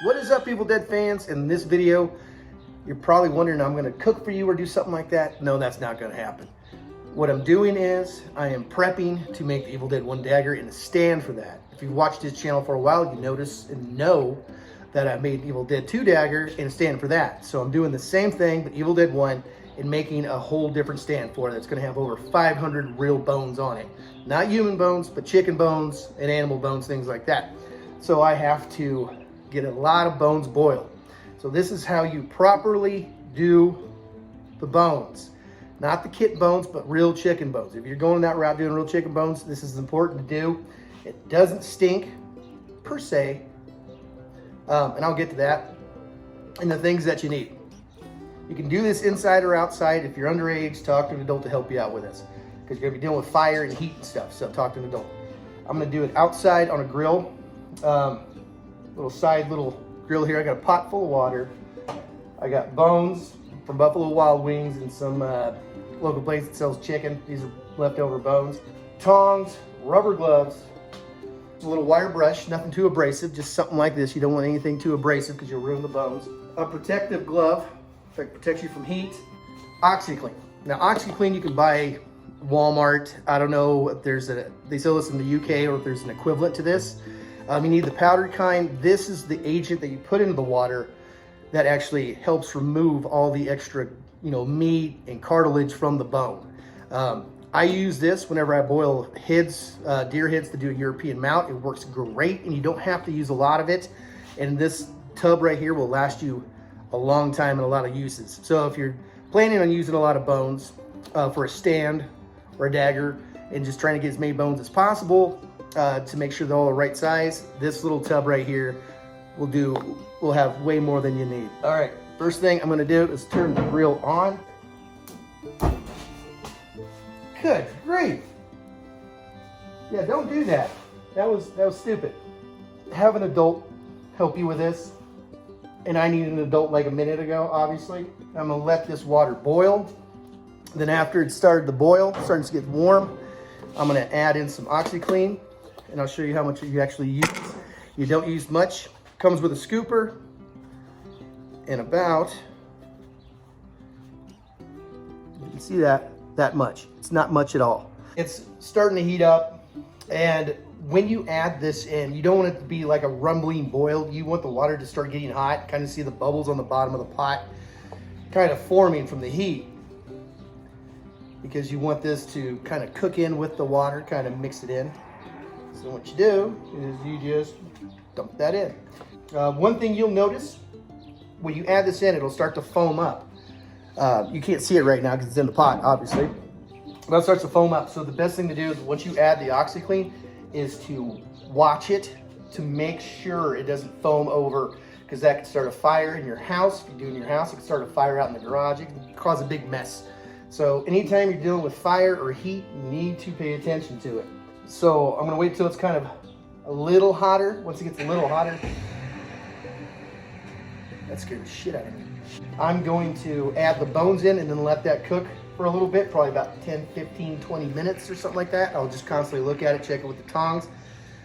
What is up, Evil Dead fans? In this video, you're probably wondering, I'm gonna cook for you or do something like that. No, that's not gonna happen. What I'm doing is, I am prepping to make the Evil Dead 1 dagger and a stand for that. If you've watched this channel for a while, you notice and know that I made Evil Dead 2 dagger and a stand for that. So I'm doing the same thing, but Evil Dead 1, and making a whole different stand for it that's gonna have over 500 real bones on it. Not human bones, but chicken bones and animal bones, things like that. So I have to get a lot of bones boiled. So this is how you properly do the bones. Not the kit bones, but real chicken bones. If you're going that route doing real chicken bones, this is important to do. It doesn't stink, per se. And I'll get to that. And the things that you need. You can do this inside or outside. If you're underage, talk to an adult to help you out with this. Because you're gonna be dealing with fire and heat and stuff, so talk to an adult. I'm gonna do it outside on a grill. Little grill here. I got a pot full of water. I got bones from Buffalo Wild Wings and some local place that sells chicken. These are leftover bones. Tongs, rubber gloves, a little wire brush, nothing too abrasive, just something like this. You don't want anything too abrasive because you'll ruin the bones. A protective glove that protects you from heat. OxyClean. Now OxyClean you can buy Walmart. I don't know if they sell this in the UK or if there's an equivalent to this. You need the powdered kind. This is the agent that you put into the water that actually helps remove all the extra, meat and cartilage from the bone. I use this whenever I boil heads, deer heads to do a European mount. It works great, and you don't have to use a lot of it. And this tub right here will last you a long time and a lot of uses. So if you're planning on using a lot of bones for a stand or a dagger and just trying to get as many bones as possible to make sure they're all the right size, this little tub right here will have way more than you need. All right, first thing I'm gonna do is turn the grill on. Good grief. Yeah, don't do that. That was stupid. Have an adult help you with this. And I needed an adult like a minute ago, obviously. I'm gonna let this water boil. Then after it started to boil, starting to get warm, I'm gonna add in some OxyClean, and I'll show you how much you actually use. You don't use much. Comes with a scooper and about, you can see that much. It's not much at all. It's starting to heat up, and when you add this in, you don't want it to be like a rumbling boil. You want the water to start getting hot, kind of see the bubbles on the bottom of the pot kind of forming from the heat, because you want this to kind of cook in with the water, kind of mix it in. So what you do is you just dump that in. One thing you'll notice, when you add this in, it'll start to foam up. You can't see it right now because it's in the pot, obviously. But it starts to foam up. So the best thing to do is once you add the OxyClean is to watch it to make sure it doesn't foam over, because that could start a fire in your house. If you do it in your house, it can start a fire out in the garage. It can cause a big mess. So anytime you're dealing with fire or heat, you need to pay attention to it. So I'm gonna wait till it's kind of a little hotter. Once it gets a little hotter, that scared the shit out of me. I'm going to add the bones in and then let that cook for a little bit, probably about 10, 15, 20 minutes or something like that. I'll just constantly look at it, check it with the tongs.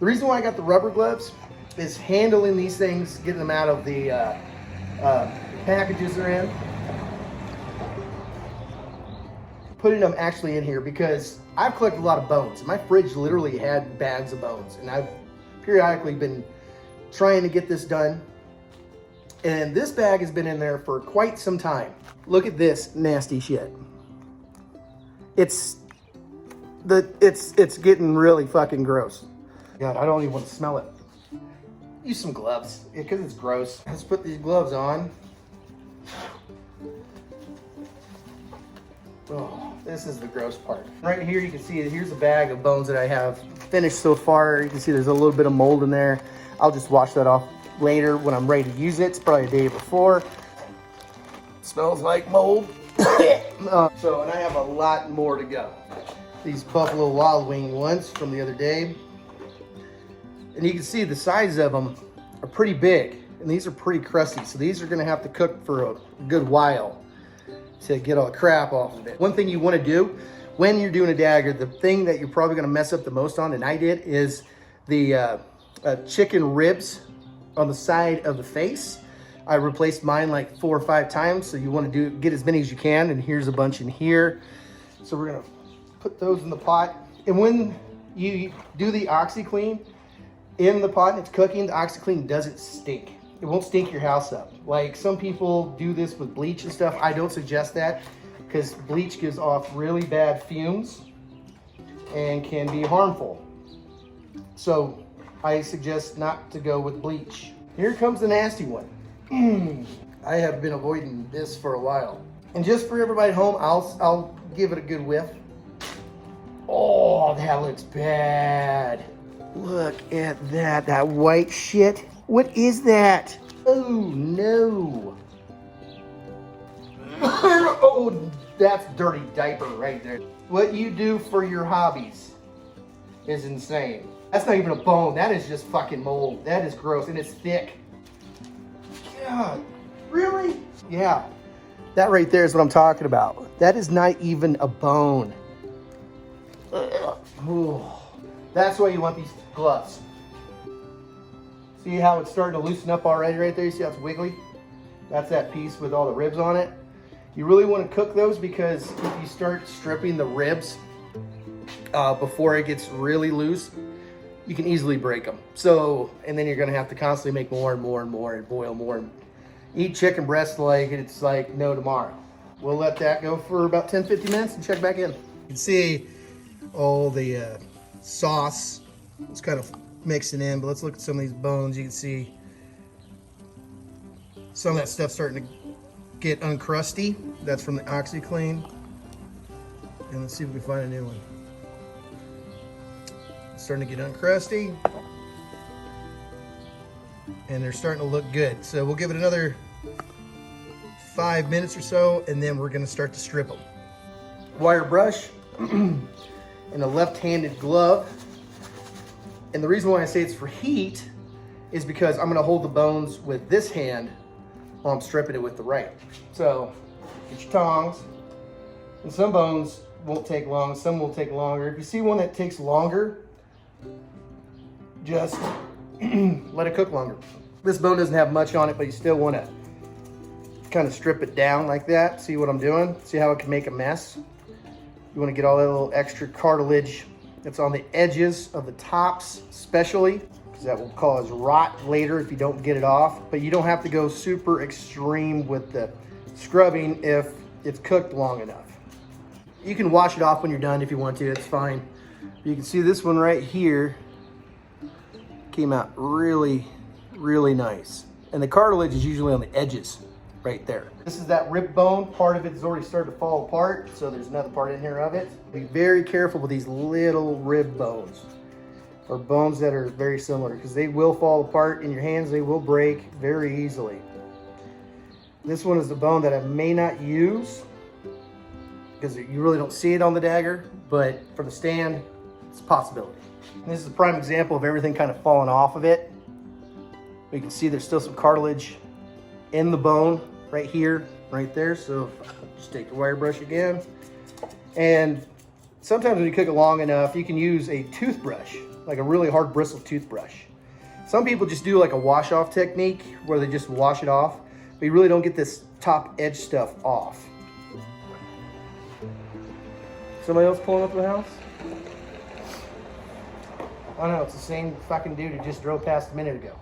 The reason why I got the rubber gloves is handling these things, getting them out of the packages they're in. Putting them actually in here, because I've collected a lot of bones. My fridge literally had bags of bones, and I've periodically been trying to get this done. And this bag has been in there for quite some time. Look at this nasty shit. It's getting really fucking gross. God, I don't even want to smell it. Use some gloves, because it's gross. Let's put these gloves on. Oh, this is the gross part. Right here you can see, here's a bag of bones that I have finished so far. You can see there's a little bit of mold in there. I'll just wash that off later when I'm ready to use it. It's probably a day before. It smells like mold. And I have a lot more to go. These Buffalo Wild Wing ones from the other day. And you can see the size of them are pretty big. And these are pretty crusty. So these are gonna have to cook for a good while to get all the crap off of it. One thing you wanna do when you're doing a dagger, the thing that you're probably gonna mess up the most on, and I did, is the chicken ribs on the side of the face. I replaced mine like 4 or 5 times, so you want to get as many as you can, and here's a bunch in here. So we're gonna put those in the pot. And when you do the OxiClean in the pot and it's cooking, the OxiClean doesn't stink. It won't stink your house up. Like some people do this with bleach and stuff. I don't suggest that because bleach gives off really bad fumes and can be harmful. So I suggest not to go with bleach. Here comes the nasty one. I have been avoiding this for a while. And just for everybody at home, I'll give it a good whiff. Oh, that looks bad. Look at that white shit. What is that? Oh no. Oh, that's dirty diaper right there. What you do for your hobbies is insane. That's not even a bone. That is just fucking mold. That is gross and it's thick. God, really? Yeah, that right there is what I'm talking about. That is not even a bone. That's why you want these gloves. See how it's starting to loosen up already right there? You see how it's wiggly? That's that piece with all the ribs on it. You really want to cook those because if you start stripping the ribs before it gets really loose, you can easily break them. So, and then you're gonna have to constantly make more and more and more and boil more and eat chicken breast like it's like no tomorrow. We'll let that go for about 10-15 minutes and check back in. You can see all the sauce is kind of mixing in, but let's look at some of these bones. You can see some of that stuff starting to get uncrusty. That's from the OxiClean. And let's see if we can find a new one. Starting to get uncrusty, and they're starting to look good. So we'll give it another 5 minutes or so, and then we're going to start to strip them. Wire brush and a left-handed glove. And the reason why I say it's for heat is because I'm going to hold the bones with this hand while I'm stripping it with the right. So get your tongs, and some bones won't take long, some will take longer. If you see one that takes longer, just let it cook longer. This bone doesn't have much on it, but you still want to kind of strip it down like that. See what I'm doing? See how it can make a mess? You want to get all that little extra cartilage that's on the edges of the tops, especially, because that will cause rot later if you don't get it off. But you don't have to go super extreme with the scrubbing if it's cooked long enough. You can wash it off when you're done if you want to, it's fine. But you can see this one right here came out really, really nice. And the cartilage is usually on the edges right there. This is that rib bone. Part of it has already started to fall apart, so there's another part in here of it. Be very careful with these little rib bones, or bones that are very similar, because they will fall apart in your hands. They will break very easily. This one is the bone that I may not use because you really don't see it on the dagger, but for the stand, it's a possibility. And this is a prime example of everything kind of falling off of it. You can see there's still some cartilage in the bone right here, right there. So just take the wire brush again. And sometimes when you cook it long enough, you can use a toothbrush, like a really hard bristled toothbrush. Some people just do like a wash off technique where they just wash it off, but you really don't get this top edge stuff off. Somebody else pulling up to the house? I don't know, it's the same fucking dude who just drove past a minute ago.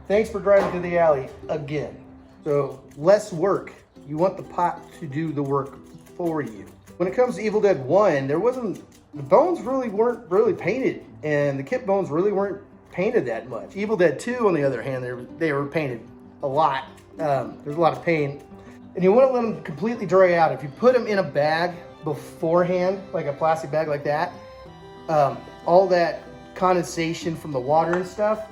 Thanks for driving through the alley again. So less work. You want the pot to do the work for you. When it comes to Evil Dead 1, the bones really weren't really painted, and the kip bones really weren't painted that much. Evil Dead 2, on the other hand, they were painted a lot. There's a lot of paint. And you want to let them completely dry out. If you put them in a bag beforehand, like a plastic bag like that, all that condensation from the water and stuff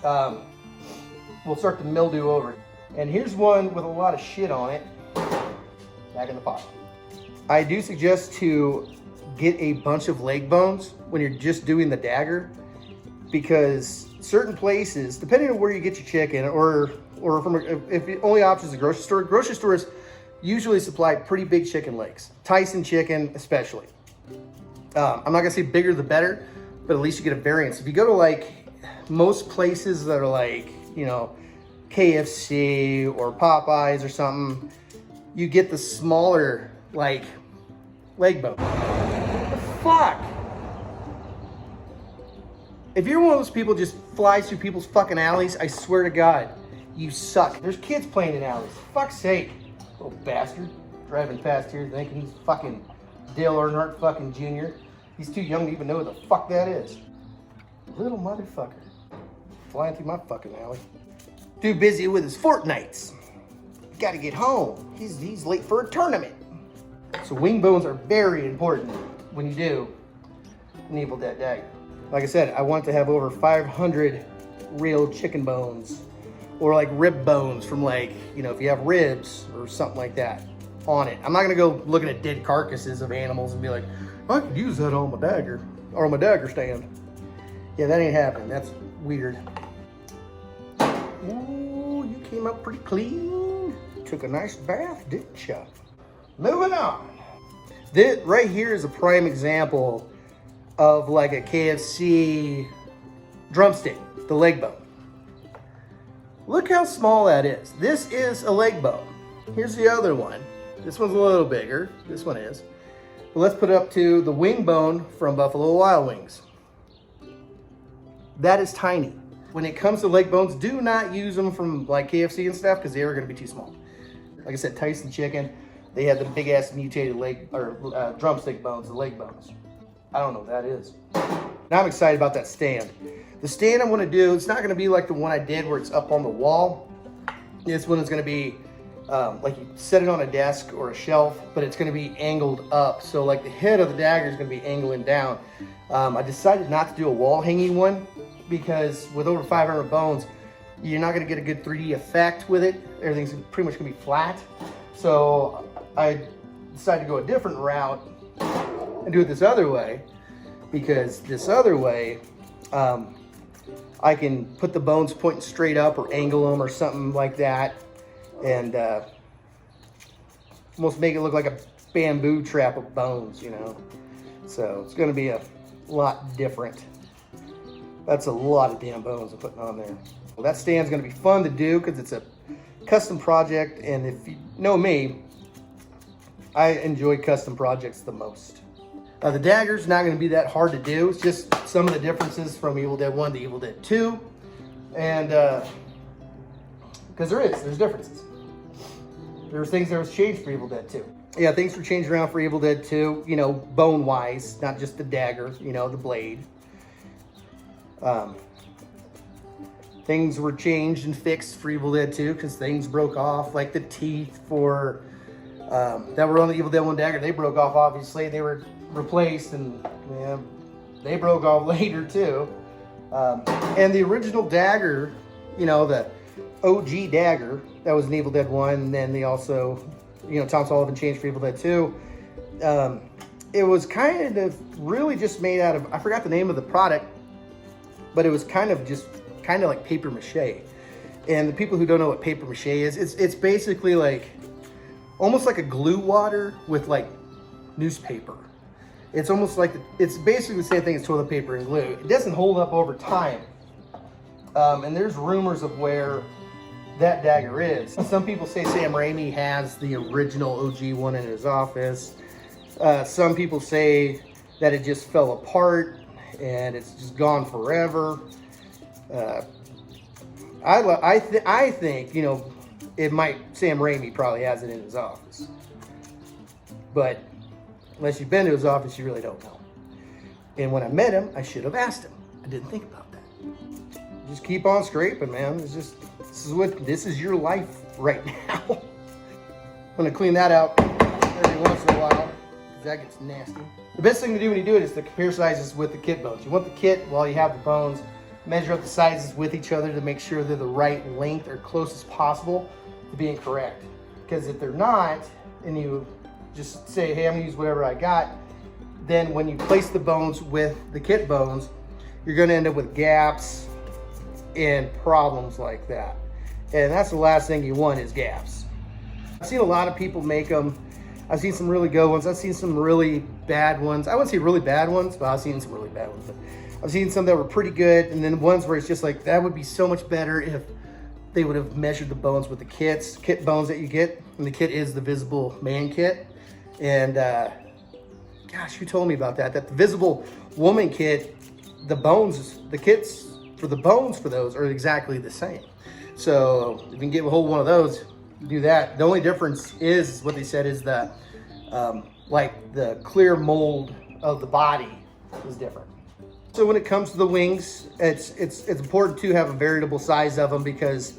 will start to mildew over. And here's one with a lot of shit on it, back in the pot. I do suggest to get a bunch of leg bones when you're just doing the dagger, because certain places, depending on where you get your chicken, or if the only option is the grocery stores usually supply pretty big chicken legs. Tyson chicken especially. I'm not gonna say bigger the better, but at least you get a variance. If you go to like most places that are like, you know, KFC or Popeyes or something, you get the smaller, like, leg bone. What the fuck? If you're one of those people just flies through people's fucking alleys, I swear to God, you suck. There's kids playing in alleys. For fuck's sake, little bastard. Driving past here thinking he's fucking Dale Earnhardt fucking Jr. He's too young to even know who the fuck that is. Little motherfucker. Flying through my fucking alley. Too busy with his Fortnites. Gotta get home. He's late for a tournament. So wing bones are very important when you do an Evil Dead dagger. Like I said, I want to have over 500 real chicken bones or like rib bones from, like, you know, if you have ribs or something like that on it. I'm not gonna go looking at dead carcasses of animals and be like, I could use that on my dagger or on my dagger stand. Yeah, that ain't happening. That's weird. Ooh, you came up pretty clean. Took a nice bath, didn't you? Moving on. This right here is a prime example of like a KFC drumstick, the leg bone. Look how small that is. This is a leg bone. Here's the other one. This one's a little bigger. This one is. But let's put it up to the wing bone from Buffalo Wild Wings. That is tiny. When it comes to leg bones, do not use them from like KFC and stuff because they are going to be too small. Like I said, Tyson chicken, they had the big ass mutated leg or drumstick bones, the leg bones. I don't know what that is. Now I'm excited about that stand. The stand I'm going to do, it's not going to be like the one I did where it's up on the wall. This one is going to be like you set it on a desk or a shelf, but it's going to be angled up. So like the head of the dagger is going to be angling down. I decided not to do a wall hanging one because with over 500 bones, you're not going to get a good 3D effect with it. Everything's pretty much going to be flat. So I decided to go a different route and do it this other way, because this other way, I can put the bones pointing straight up or angle them or something like that, and almost make it look like a bamboo trap of bones, you know. So it's going to be a lot different. That's a lot of damn bones I'm putting on there. Well, that stand's going to be fun to do because it's a custom project, and if you know me, I enjoy custom projects the most. The dagger's not going to be that hard to do. It's just some of the differences from Evil Dead 1 to Evil Dead 2. And, because there's differences. There's things that was changed for Evil Dead 2. Yeah, things were changed around for Evil Dead 2, you know, bone-wise, not just the dagger, you know, the blade. Things were changed and fixed for Evil Dead 2 because things broke off, like the teeth for, that were on the Evil Dead 1 dagger, they broke off, obviously. They were replaced, and yeah, they broke off later too. And the original dagger, you know, the OG dagger that was in Evil Dead 1, and then they also, you know, Tom Sullivan changed for Evil Dead 2. It was kind of really just made out of, I forgot the name of the product, but it was kind of like paper mache. And the people who don't know what paper mache is, it's basically like almost like a glue water with like newspaper. It's almost like, it's basically the same thing as toilet paper and glue. It doesn't hold up over time. And there's rumors of where that dagger is. Some people say Sam Raimi has the original OG one in his office. Some people say that it just fell apart and it's just gone forever. I think, you know, Sam Raimi probably has it in his office. But unless you've been to his office, you really don't know. And when I met him, I should have asked him. I didn't think about that. Just keep on scraping, man. It's just, this is your life right now. I'm gonna clean that out every once in a while, because that gets nasty. The best thing to do when you do it is to compare sizes with the kit bones. You want the kit while you have the bones. Measure up the sizes with each other to make sure they're the right length or close as possible to being correct. Because if they're not, and you just say, hey, I'm gonna use whatever I got, then when you place the bones with the kit bones, you're gonna end up with gaps and problems like that. And that's the last thing you want, is gaps. I've seen a lot of people make them. I've seen some really good ones. I've seen some really bad ones. I wouldn't say really bad ones, but I've seen some really bad ones. But I've seen some that were pretty good, and then ones where it's just like, that would be so much better if they would have measured the bones with the kit bones that you get. And the kit is the Visible Man kit. And gosh, who told me about that? That the Visible Woman kit, the kits for the bones for those are exactly the same. So if you can get a whole one of those, do that. The only difference is what they said is that like the clear mold of the body is different. So when it comes to the wings, it's important to have a variable size of them, because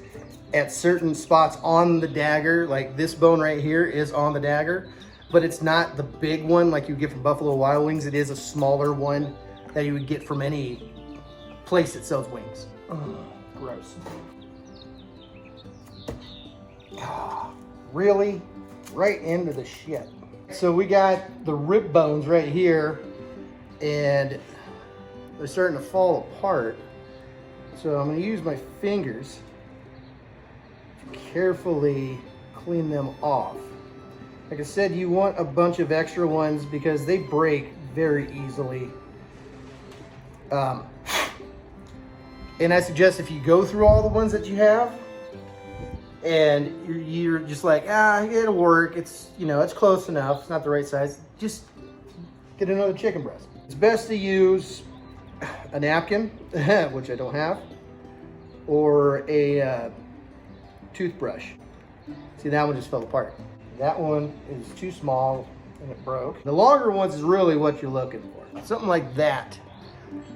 at certain spots on the dagger, like this bone right here is on the dagger, but it's not the big one like you get from Buffalo Wild Wings. It is a smaller one that you would get from any place that sells wings. Ugh, gross. Really? Right into the shit. So we got the rib bones right here, and they're starting to fall apart. So I'm gonna use my fingers to carefully clean them off. Like I said, you want a bunch of extra ones because they break very easily. And I suggest if you go through all the ones that you have, and you're just like, it'll work. It's, it's close enough. It's not the right size. Just get another chicken breast. It's best to use a napkin, which I don't have, or a toothbrush. See, that one just fell apart. That one is too small and it broke. The longer ones is really what you're looking for. Something like that.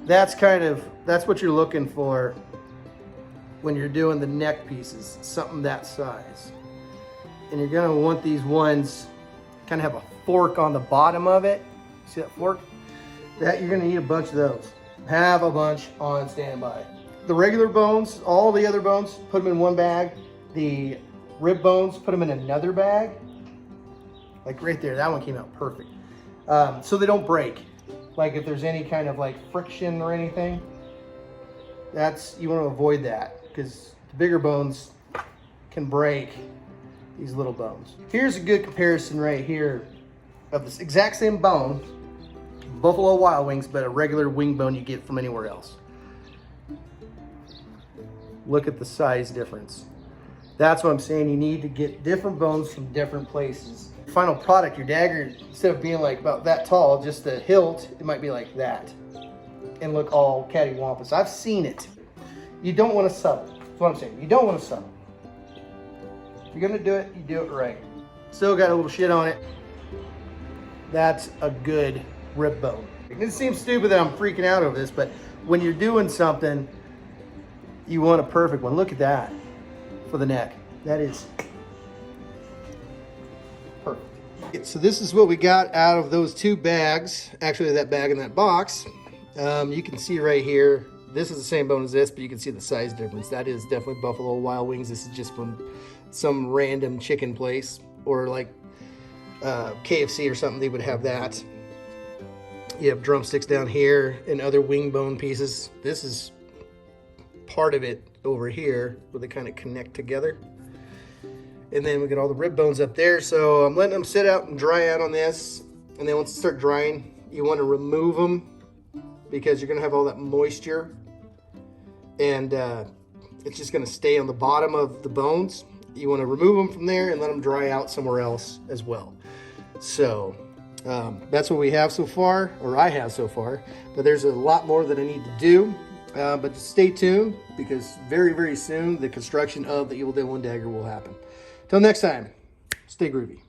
That's what you're looking for when you're doing the neck pieces, something that size. And you're gonna want these ones kind of have a fork on the bottom of it. See that fork? You're gonna need a bunch of those. Have a bunch on standby. The regular bones, all the other bones, put them in one bag. The rib bones, put them in another bag. Like right there, that one came out perfect. So they don't break. Like if there's any kind of like friction or anything, you want to avoid that, because the bigger bones can break these little bones. Here's a good comparison right here of this exact same bone, Buffalo Wild Wings, but a regular wing bone you get from anywhere else. Look at the size difference. That's what I'm saying. You need to get different bones from different places. Final product, your dagger, instead of being like about that tall, just the hilt, it might be like that and look all cattywampus. I've seen it. You don't want to sub it. That's what I'm saying. You don't want to sub it. If you're gonna do it, you do it right. Still got a little shit on it. That's a good rib bone. It seems stupid that I'm freaking out over this, but when you're doing something, you want a perfect one. Look at that for the neck. That is perfect. So this is what we got out of those two bags. Actually, that bag and that box. You can see right here, this is the same bone as this, but you can see the size difference. That is definitely Buffalo Wild Wings. This is just from some random chicken place, or like KFC or something, they would have that. You have drumsticks down here and other wing bone pieces. This is part of it over here where they kind of connect together. And then we got all the rib bones up there. So I'm letting them sit out and dry out on this. And then once they start drying, you want to remove them, because you're going to have all that moisture. And it's just going to stay on the bottom of the bones. You want to remove them from there and let them dry out somewhere else as well. So that's what we have so far, or I have so far. But there's a lot more that I need to do. But just stay tuned, because very, very soon the construction of the Evil Dead 1 dagger will happen. Till next time, stay groovy.